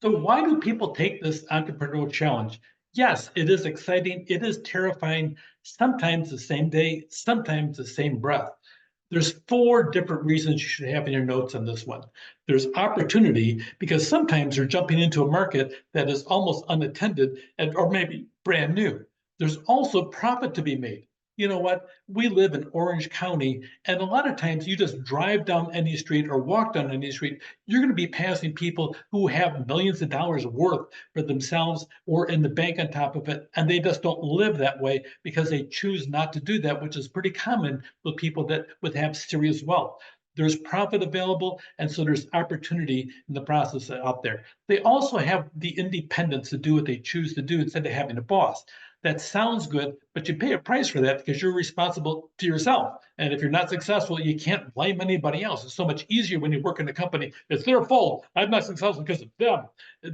So why do people take this entrepreneurial challenge? Yes, it is exciting. It is terrifying. Sometimes the same day, sometimes the same breath. There's four different reasons you should have in your notes on this one. There's opportunity because sometimes you're jumping into a market that is almost unattended or maybe brand new. There's also profit to be made. You know what? We live in Orange County, and a lot of times you just drive down any street or walk down any street, you're going to be passing people who have millions of dollars worth for themselves or in the bank on top of it, and they just don't live that way because they choose not to do that, which is pretty common with people that would have serious wealth. There's profit available, and so there's opportunity in the process out there. They also have the independence to do what they choose to do instead of having a boss. That sounds good, but you pay a price for that because you're responsible to yourself. And if you're not successful, you can't blame anybody else. It's so much easier when you work in a company. It's their fault. I'm not successful because of them.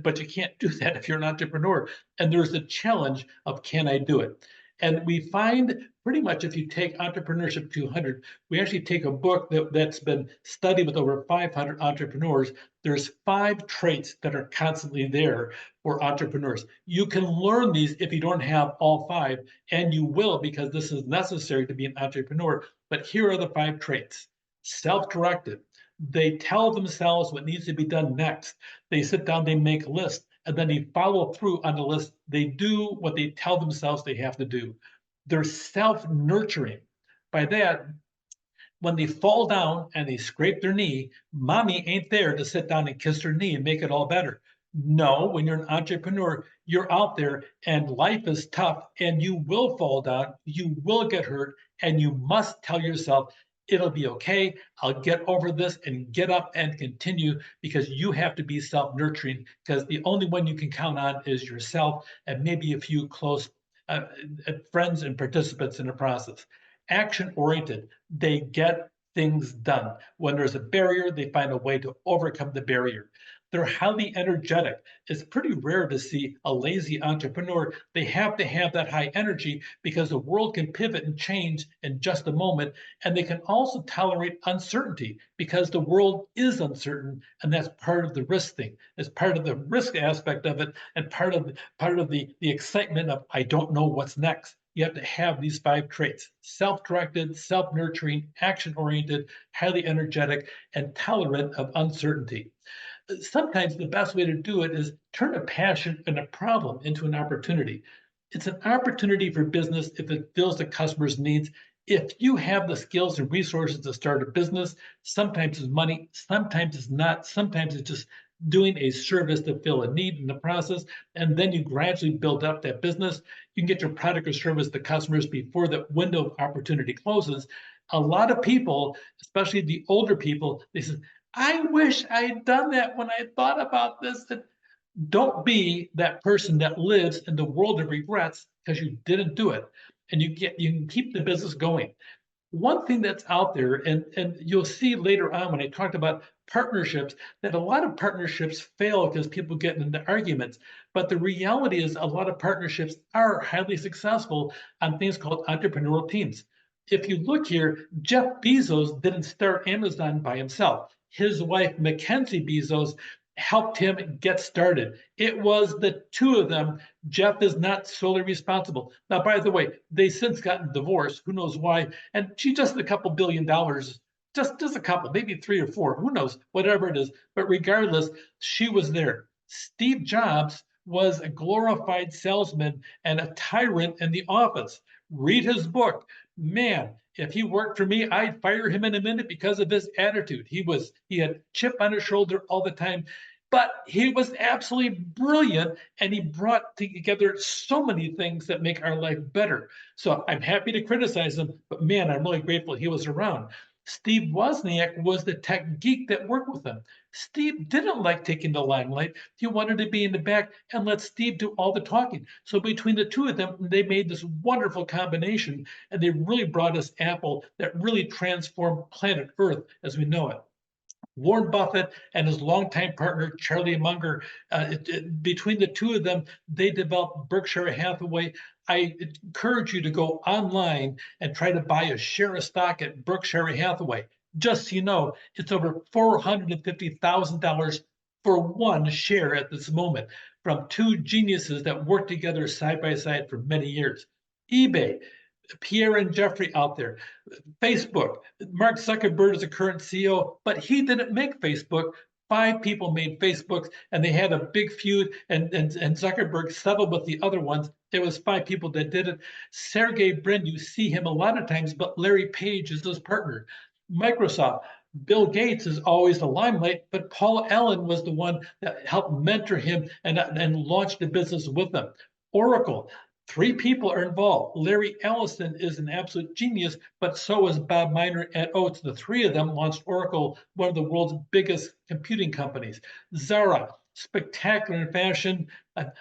But you can't do that if you're an entrepreneur. And there's the challenge of can I do it? And we find pretty much if you take Entrepreneurship 200, we actually take a book that's been studied with over 500 entrepreneurs. There's 5 traits that are constantly there for entrepreneurs. You can learn these if you don't have all 5, and you will because this is necessary to be an entrepreneur. But here are the 5 traits. Self-directed. They tell themselves what needs to be done next. They sit down, they make a list, and then they follow through on the list. They do what they tell themselves they have to do. They're self-nurturing. By that, when they fall down and they scrape their knee, mommy ain't there to sit down and kiss their knee and make it all better. No, when you're an entrepreneur, you're out there and life is tough and you will fall down, you will get hurt, and you must tell yourself, it'll be okay. I'll get over this and get up and continue because you have to be self nurturing because the only one you can count on is yourself and maybe a few close uh, friends and participants in the process. Action oriented, they get things done. When there's a barrier, they find a way to overcome the barrier. They're highly energetic. It's pretty rare to see a lazy entrepreneur. They have to have that high energy because the world can pivot and change in just a moment. And they can also tolerate uncertainty because the world is uncertain. And that's part of the risk thing. It's part of the risk aspect of it and part of the excitement of I don't know what's next. You have to have these 5 traits: self-directed, self-nurturing, action-oriented, highly energetic, and tolerant of uncertainty. Sometimes the best way to do it is turn a passion and a problem into an opportunity. It's an opportunity for business if it fills the customer's needs. If you have the skills and resources to start a business, sometimes it's money, sometimes it's not, sometimes it's just doing a service to fill a need in the process, and then you gradually build up that business. You can get your product or service to customers before the window of opportunity closes. A lot of people, especially the older people, they say, I wish I had done that when I thought about this. Don't be that person that lives in the world of regrets because you didn't do it. And you can keep the business going. One thing that's out there, and you'll see later on when I talked about partnerships, that a lot of partnerships fail because people get into arguments. But the reality is a lot of partnerships are highly successful on things called entrepreneurial teams. If you look here, Jeff Bezos didn't start Amazon by himself. His wife, Mackenzie Bezos, helped him get started. It was the two of them. Jeff is not solely responsible. Now, by the way, they since gotten divorced. Who knows why? And she just a couple $1 billion, just a couple, maybe 3 or 4. Who knows? Whatever it is. But regardless, she was there. Steve Jobs was a glorified salesman and a tyrant in the office. Read his book. Man, if he worked for me, I'd fire him in a minute because of his attitude. He had chip on his shoulder all the time, but he was absolutely brilliant and he brought together so many things that make our life better. So I'm happy to criticize him, but man, I'm really grateful he was around. Steve Wozniak was the tech geek that worked with him. Steve didn't like taking the limelight. He wanted to be in the back and let Steve do all the talking. So between the two of them, they made this wonderful combination and they really brought us Apple that really transformed planet Earth as we know it. Warren Buffett and his longtime partner, Charlie Munger, between the two of them, they developed Berkshire Hathaway. I encourage you to go online and try to buy a share of stock at Berkshire Hathaway. Just so you know, it's over $450,000 for one share at this moment from two geniuses that worked together side by side for many years. eBay, Pierre and Jeffrey out there. Facebook, Mark Zuckerberg is the current CEO, but he didn't make Facebook. Five people made Facebook, and they had a big feud, and Zuckerberg settled with the other ones. It was five people that did it. Sergey Brin, you see him a lot of times, but Larry Page is his partner. Microsoft, Bill Gates is always the limelight, but Paul Allen was the one that helped mentor him and launched the business with them. Oracle, three people are involved. Larry Ellison is an absolute genius, but so is Bob Miner at Oates. The three of them launched Oracle, one of the world's biggest computing companies. Zara, spectacular in fashion.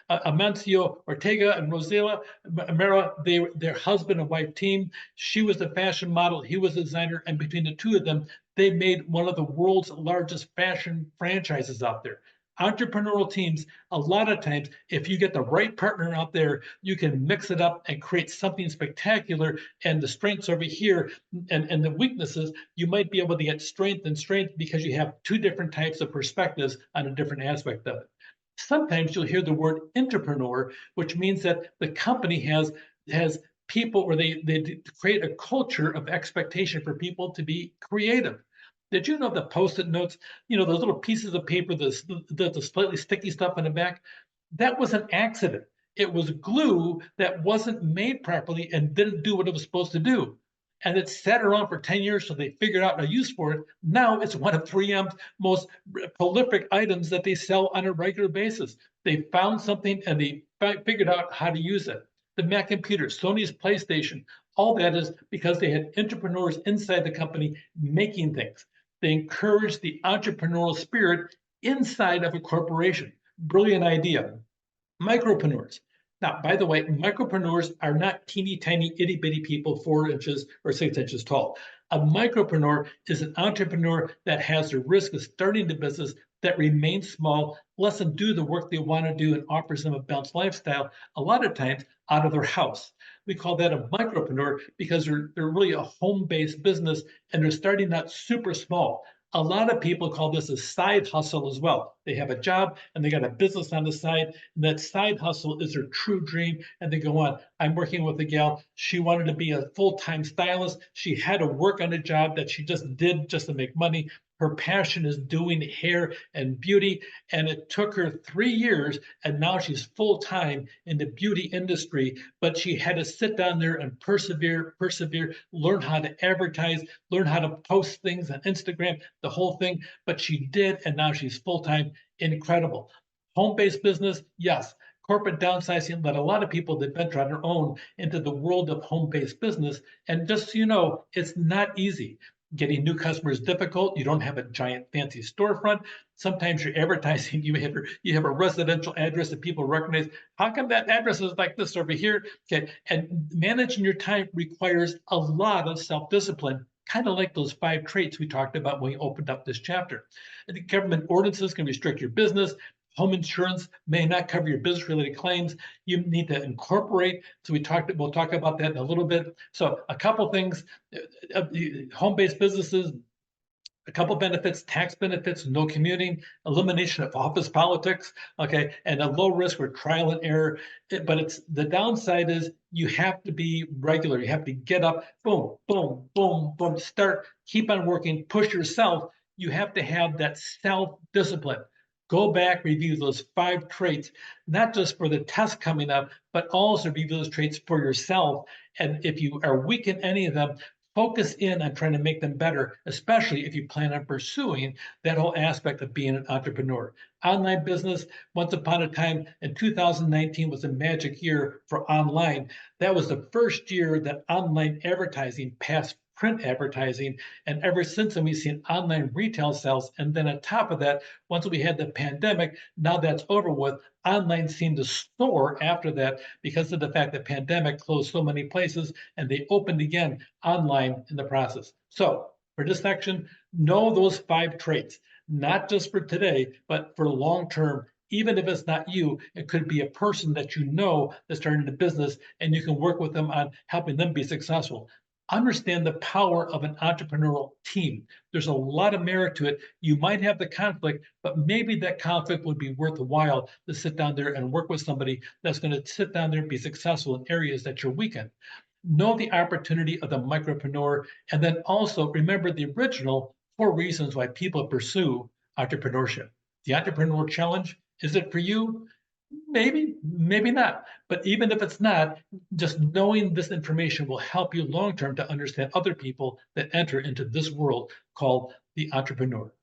Amancio Ortega and Rosella Amara, their husband and wife team. She was the fashion model, he was a designer, and between the two of them, they made one of the world's largest fashion franchises out there. Entrepreneurial teams, a lot of times, if you get the right partner out there, you can mix it up and create something spectacular. And the strengths over here and the weaknesses, you might be able to get strength and strength because you have two different types of perspectives on a different aspect of it. Sometimes you'll hear the word entrepreneur, which means that the company has people where they create a culture of expectation for people to be creative. Did you know the post-it notes, those little pieces of paper, the slightly sticky stuff in the back? That was an accident. It was glue that wasn't made properly and didn't do what it was supposed to do. And it sat around for 10 years so they figured out a use for it. Now it's one of 3M's most prolific items that they sell on a regular basis. They found something and they figured out how to use it. The Mac computer, Sony's PlayStation, all that is because they had entrepreneurs inside the company making things. They encouraged the entrepreneurial spirit inside of a corporation. Brilliant idea. Micropreneurs. Now, by the way, micropreneurs are not teeny tiny itty bitty people 4 inches or 6 inches tall. A micropreneur is an entrepreneur that has the risk of starting the business that remains small, lets them do the work they want to do, and offers them a balanced lifestyle, a lot of times out of their house. We call that a micropreneur because they're really a home-based business and they're starting out super small. A lot of people call this a side hustle as well. They have a job and they got a business on the side, and that side hustle is their true dream. And they go on. I'm working with a gal. She wanted to be a full-time stylist. She had to work on a job that she just did just to make money. Her passion is doing hair and beauty, and it took her 3 years, and now she's full-time in the beauty industry. But she had to sit down there and persevere, learn how to advertise, learn how to post things on Instagram, the whole thing. But she did, and now she's full-time. Incredible. Home-based business, yes. Corporate downsizing led a lot of people that venture on their own into the world of home-based business. And just so you know, it's not easy. Getting new customers is difficult. You don't have a giant fancy storefront. Sometimes you're advertising, you have a residential address that people recognize. How come that address is like this over here? Okay, and managing your time requires a lot of self-discipline, kind of like those 5 traits we talked about when we opened up this chapter. The government ordinances can restrict your business. Home insurance may not cover your business-related claims. You need to incorporate. So we'll talk about that in a little bit. So a couple things, home-based businesses, a couple benefits, tax benefits, no commuting, elimination of office politics, okay, and a low risk for trial and error. But the downside is you have to be regular. You have to get up, boom, boom, boom, boom, start, keep on working, push yourself. You have to have that self-discipline. Go back, review those 5 traits, not just for the test coming up, but also review those traits for yourself. And if you are weak in any of them, focus in on trying to make them better, especially if you plan on pursuing that whole aspect of being an entrepreneur. Online business, once upon a time in 2019 was a magic year for online. That was the first year that online advertising passed print advertising. And ever since then, we've seen online retail sales. And then on top of that, once we had the pandemic, now that's over with, online seemed to soar after that because of the fact that pandemic closed so many places and they opened again online in the process. So for this section, know those 5 traits, not just for today, but for long term. Even if it's not you, it could be a person that you know that's starting a business and you can work with them on helping them be successful. Understand the power of an entrepreneurial team. There's a lot of merit to it. You might have the conflict, but maybe that conflict would be worth a while to sit down there and work with somebody that's going to sit down there and be successful in areas that you're weak in. Know the opportunity of the micropreneur, and then also remember the original 4 reasons why people pursue entrepreneurship. The entrepreneurial challenge, is it for you? Maybe, maybe not. But even if it's not, just knowing this information will help you long term to understand other people that enter into this world called the entrepreneur.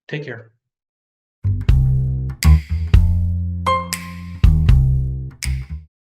Take care.